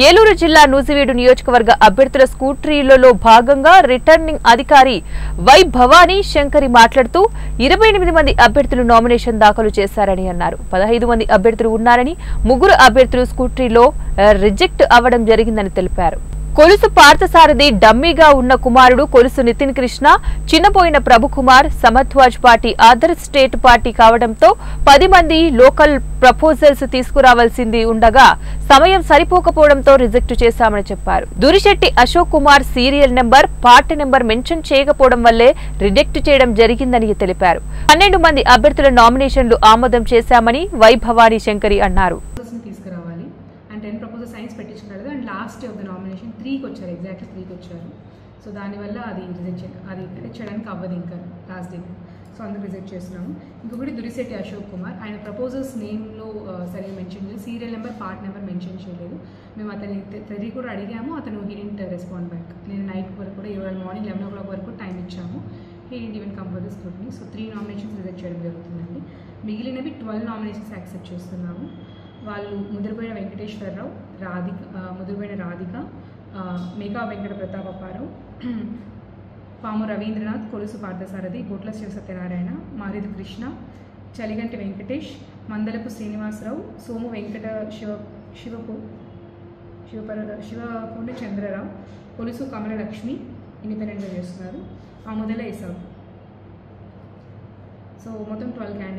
ఏలూరు జిల్లా నూజివీడు నియోజకవర్గ అభ్యర్థుల స్కూటరీలలో భాగంగా రిటర్నింగ్ అధికారి వై భవానీ శంకరి మాట్లాడుతూ 28 మంది అభ్యర్థులు నామినేషన్ దాఖలు చేశారని అన్నారు. 15 మంది అభ్యర్థులు ఉన్నారని, 3 అభ్యర్థులు స్కూటరీలో రిజెక్ట్ అవ్వడం జరిగిందని తెలిపారు. కొలుసు పార్థసారథి డమ్మీగా ఉన్న కుమారుడు కొలుసు నితిన్ కృష్ణ, చిన్నపోయిన Prabhukumar Samajwadi party other state party కావడంతో 10 మంది లోకల్ ప్రపోజల్స్ తీసుకురావాల్సింది ఉండగా సమయం సరిపోకపోవడంతో రిజెక్ట్ చేశామని చెప్పారు. Durishetti Ashok Kumar serial number, party number mention చేయకపోవడం వల్లే రిజెక్ట్ చేయడం జరిగిందని తెలిపారు. 12 మంది అభ్యర్థుల నామినేషన్లు ఆమోదం చేశామని వై భవానీ శంకరి అన్నారు. 10 ప్రపోజల్ సైన్స్ పెట్టించుకోలేదు and last of the nomination 3కి వచ్చారు, ఎగ్జాక్ట్లీ 3కి వచ్చారు. సో దానివల్ల అది రిజెక్ట్ చేయడానికి అవ్వదు ఇంకా లాస్ట్ డే. సో అందుకు రిజెక్ట్ చేస్తున్నాము. ఇంకొకటి దురిశెట్టి అశోక్ కుమార్, ఆయన ప్రపోజల్స్ నేమ్లో సరిగ్గా మెన్షన్ చేయలేదు, serial number, part number mention చేయలేదు. మేము అతని తిరిగి కూడా అడిగాము, అతను హీ డిడ్ంట్ రెస్పాండ్ బ్యాక్. నేను నైట్ వరకు కూడా ఇవాళ మార్నింగ్ 11 o'clock వరకు టైం ఇచ్చాము. He didn't even come for this scrutiny. So 3 nominations reject చేయడం జరుగుతుందండి. మిగిలినవి 12 నామినేషన్స్ యాక్సెప్ట్ చేస్తున్నాము. వాళ్ళు ముదిరిపోయిన వెంకటేశ్వరరావు, ముదిరిపోయిన రాధిక, మేకా వెంకట ప్రతాపప్పారావు, పాము రవీంద్రనాథ్, కొలుసు పార్థసారథి, బొట్ల శివ సత్యనారాయణ, మారిది కృష్ణ, చలిగంటి వెంకటేష్, మందలపు శ్రీనివాసరావు, సోము వెంకట శివపూర్ణ చంద్రరావు, కొలుసు కమలలక్ష్మి ఇండిపెండెంట్గా చేస్తున్నారు, ఆముదల ఏసావు. సో మొత్తం 12 క్యాండిడేట్స్.